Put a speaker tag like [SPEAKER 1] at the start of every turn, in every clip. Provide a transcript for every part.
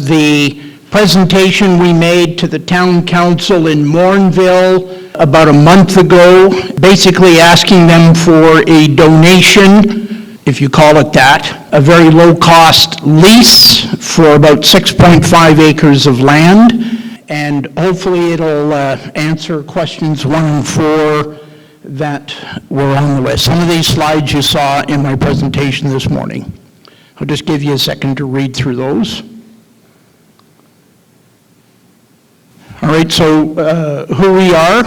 [SPEAKER 1] was the presentation we made to the town council in Morinville about a month ago, basically asking them for a donation, if you call it that, a very low-cost lease for about 6.5 acres of land, and hopefully it'll answer questions 1 and 4 that were on the list. Some of these slides you saw in my presentation this morning. I'll just give you a second to read through those. All right, so who we are.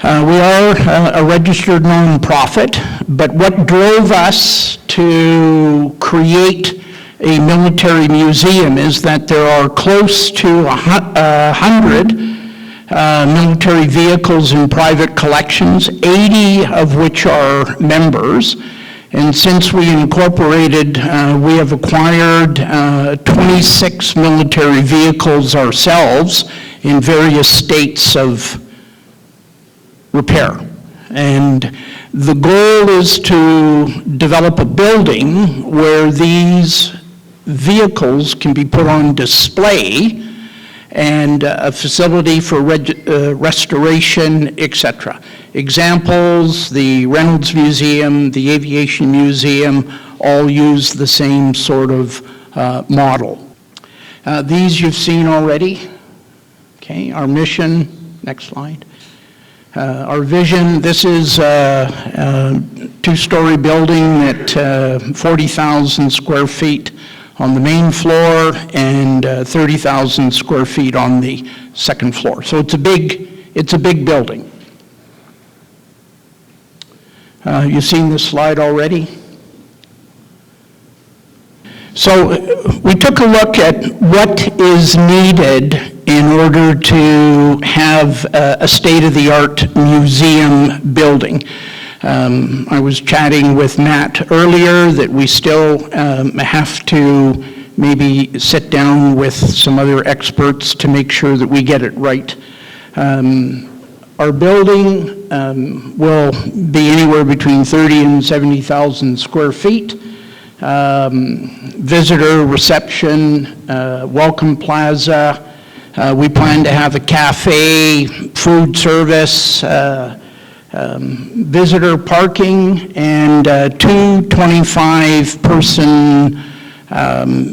[SPEAKER 1] We are a registered nonprofit, but what drove us to create a military museum is that there are close to 100 military vehicles in private collections, 80 of which are members. And since we incorporated, we have acquired 26 military vehicles ourselves in various states of repair. And the goal is to develop a building where these vehicles can be put on display and a facility for restoration, etc. Examples, the Reynolds Museum, the Aviation Museum, all use the same sort of model. These you've seen already. Okay, our mission, next slide. Our vision, this is a two-story building at 40,000 square feet on the main floor and 30,000 square feet on the second floor. So it's a big building. You've seen this slide already. So we took a look at what is needed in order to have a state-of-the-art museum building. I was chatting with Matt earlier that we still have to maybe sit down with some other experts to make sure that we get it right. Our building will be anywhere between 30 and 70,000 square feet. Visitor reception, welcome plaza. We plan to have a cafe, food service, visitor parking, and 2 25-person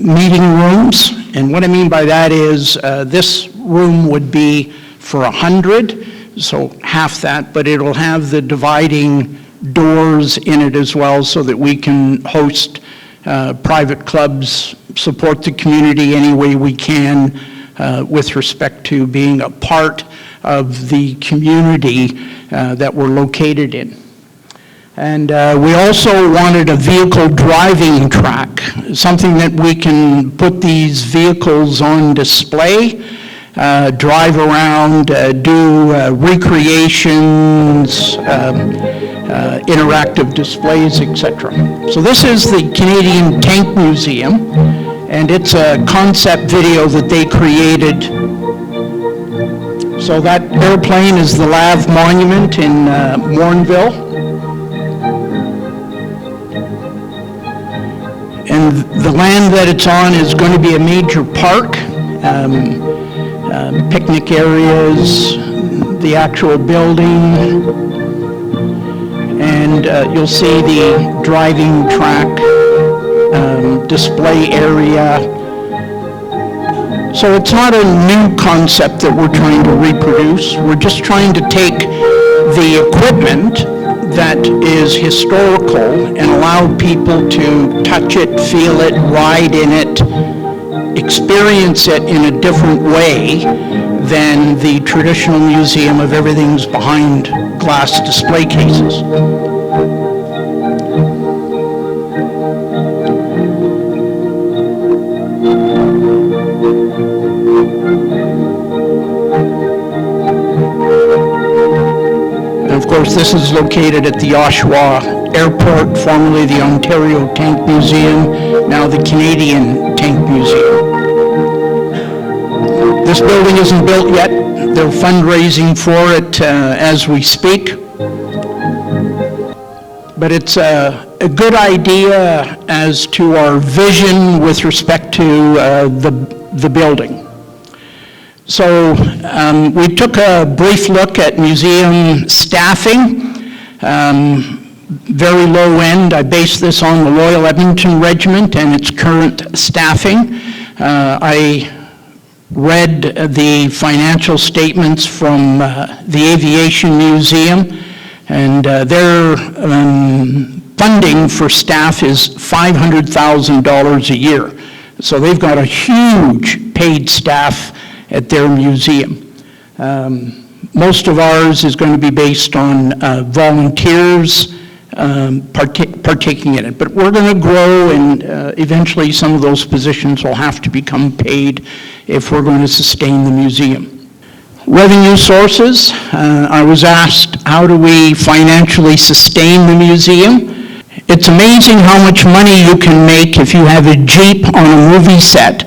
[SPEAKER 1] meeting rooms. And what I mean by that is this room would be for 100, so half that, but it'll have the dividing doors in it as well so that we can host private clubs, support the community any way we can with respect to being a part of the community that we're located in. And we also wanted a vehicle driving track, something that we can put these vehicles on display, drive around, do recreations, interactive displays, etc. So this is the Canadian Tank Museum, and it's a concept video that they created. So that airplane is the Lav Monument in Morinville. And the land that it's on is going to be a major park, picnic areas, the actual building, and you'll see the driving track, display area. So it's not a new concept that we're trying to reproduce. We're just trying to take the equipment that is historical and allow people to touch it, feel it, ride in it, experience it in a different way than the traditional museum of everything's behind glass display cases. Of course, this is located at the Oshawa Airport, formerly the Ontario Tank Museum, now the Canadian Tank Museum. This building isn't built yet. They're fundraising for it as we speak. But it's a good idea as to our vision with respect to the the building. So we took a brief look at museum staffing. Very low end. I based this on the Royal Edmonton Regiment and its current staffing. I read the financial statements from the Aviation Museum, and their funding for staff is $500,000 a year. So they've got a huge paid staff at their museum. Most of ours is going to be based on volunteers partaking in it. But we're going to grow, and eventually some of those positions will have to become paid if we're going to sustain the museum. Revenue sources. I was asked, how do we financially sustain the museum? It's amazing how much money you can make if you have a Jeep on a movie set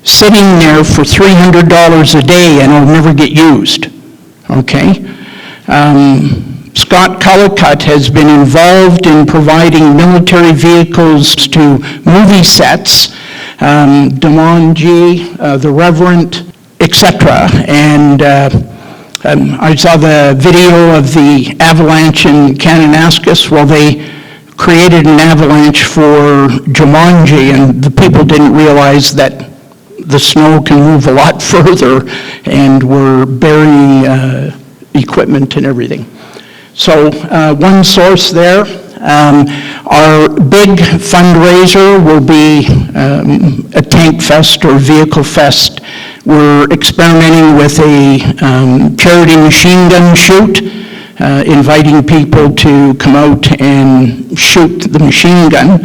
[SPEAKER 1] sitting there for $300 a day and it'll never get used. Okay? Scott Cullicutt has been involved in providing military vehicles to movie sets, Demonji, the Reverend, etc. And I saw the video of the avalanche in Kananaskis. Well, they created an avalanche for Jumanji, and the people didn't realize that the snow can move a lot further, and we're burying equipment and everything. So one source there. Our big fundraiser will be a tank fest or vehicle fest. We're experimenting with a charity machine gun shoot, inviting people to come out and shoot the machine gun.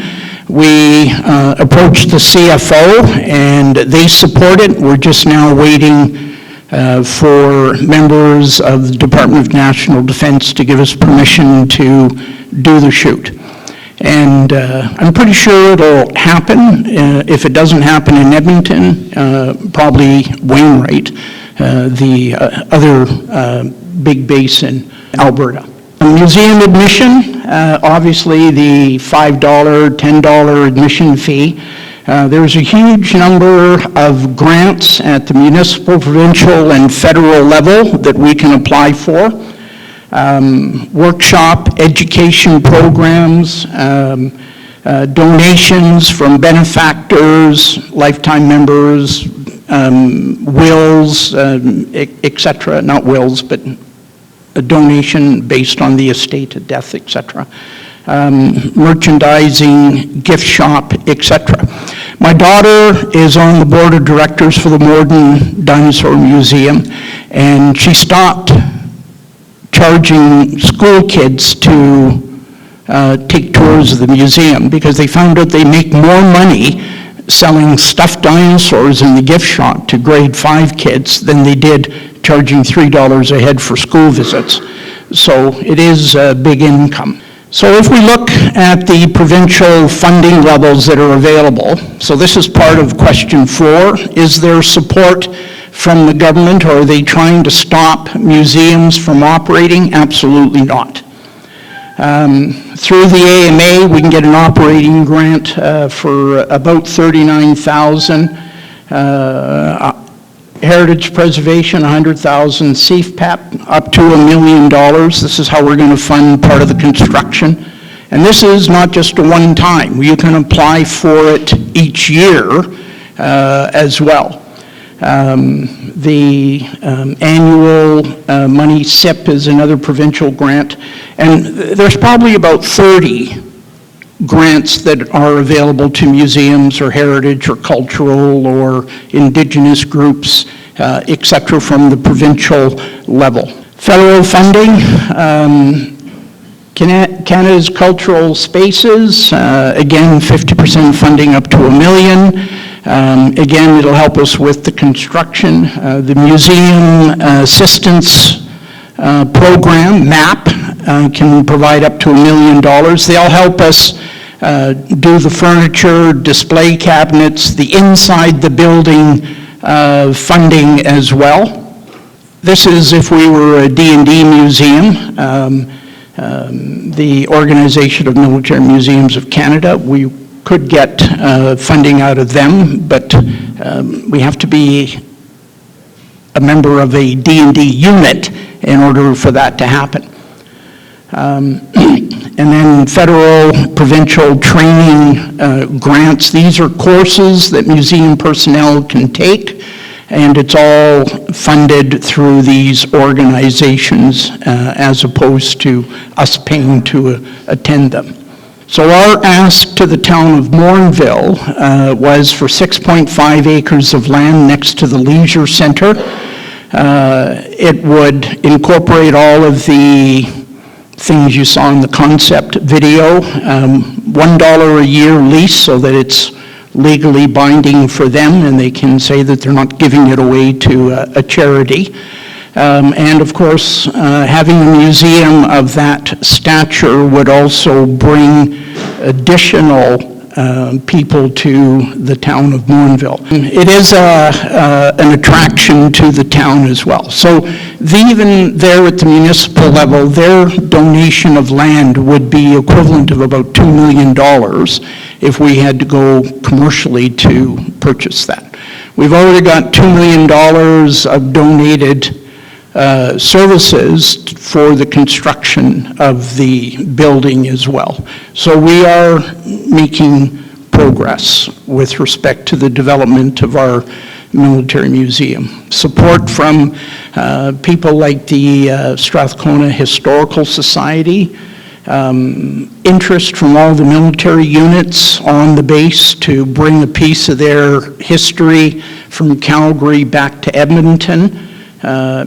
[SPEAKER 1] We approached the CFO and they support it. We're just now waiting for members of the Department of National Defence to give us permission to do the shoot. And I'm pretty sure it'll happen. If it doesn't happen in Edmonton, probably Wainwright, the other big base in Alberta. Museum admission, obviously the $5, $10 admission fee. There's a huge number of grants at the municipal, provincial, and federal level that we can apply for. Workshop, education programs, donations from benefactors, lifetime members, wills, etc. Not wills, but a donation based on the estate at death, etc. Merchandising, gift shop, etc. My daughter is on the board of directors for the Morden Dinosaur Museum, and she stopped charging school kids to take tours of the museum because they found out they make more money selling stuffed dinosaurs in the gift shop to grade 5 kids than they did charging $3 a head for school visits. So it is a big income. So if we look at the provincial funding levels that are available, so this is part of question 4, is there support from the government, or are they trying to stop museums from operating? Absolutely not. Through the AMA, we can get an operating grant for about $39,000. Heritage preservation, $100,000. CFPAP, up to $1 million. This is how we're going to fund part of the construction. And this is not just a one-time. You can apply for it each year as well. The annual money SIP is another provincial grant. And there's probably about 30 grants that are available to museums or heritage or cultural or indigenous groups, etc., from the provincial level. Federal funding, Canada's cultural spaces, again 50% funding up to $1 million. Again, it'll help us with the construction. The museum assistance program, MAP, can provide up to $1 million. They'll help us do the furniture, display cabinets, the inside the building funding as well. This is if we were a D&D museum, the Organization of Military Museums of Canada. We could get funding out of them, but we have to be a member of a D&D unit in order for that to happen. And then federal, provincial training grants. These are courses that museum personnel can take, and it's all funded through these organizations as opposed to us paying to attend them. So our ask to the town of Morinville was for 6.5 acres of land next to the leisure center. It would incorporate all of the things you saw in the concept video, $1 a year lease so that it's legally binding for them and they can say that they're not giving it away to a charity. And of course, having a museum of that stature would also bring additional people to the town of Morinville. It is an attraction to the town as well. So even there at the municipal level, their donation of land would be equivalent of about $2 million if we had to go commercially to purchase that. We've already got $2 million of donated services for the construction of the building as well. So we are making progress with respect to the development of our military museum. Support from people like the Strathcona Historical Society, interest from all the military units on the base to bring a piece of their history from Calgary back to Edmonton,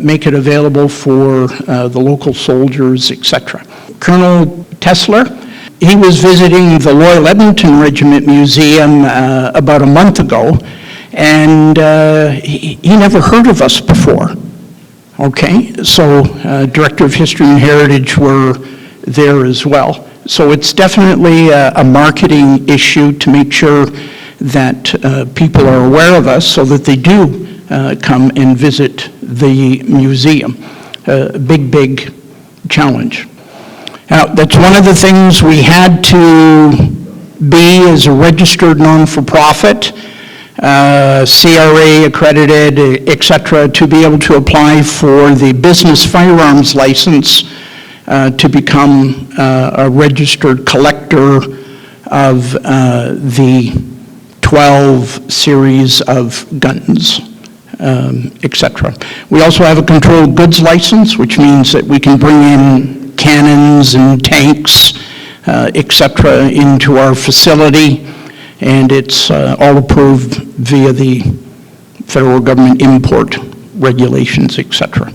[SPEAKER 1] make it available for the local soldiers, etc. Colonel Tesler, he was visiting the Loyal Edmonton Regiment Museum about a month ago, and he never heard of us before. Okay, so Director of History and Heritage were there as well. So it's definitely a marketing issue to make sure that people are aware of us so that they do come and visit the museum. Big challenge. Now, that's one of the things we had to be as a registered non-for-profit, CRA accredited, etc., to be able to apply for the business firearms license to become a registered collector of the 12 series of guns, etc. We also have a controlled goods license, which means that we can bring in cannons and tanks, etc., into our facility, and it's all approved via the federal government import regulations, etc.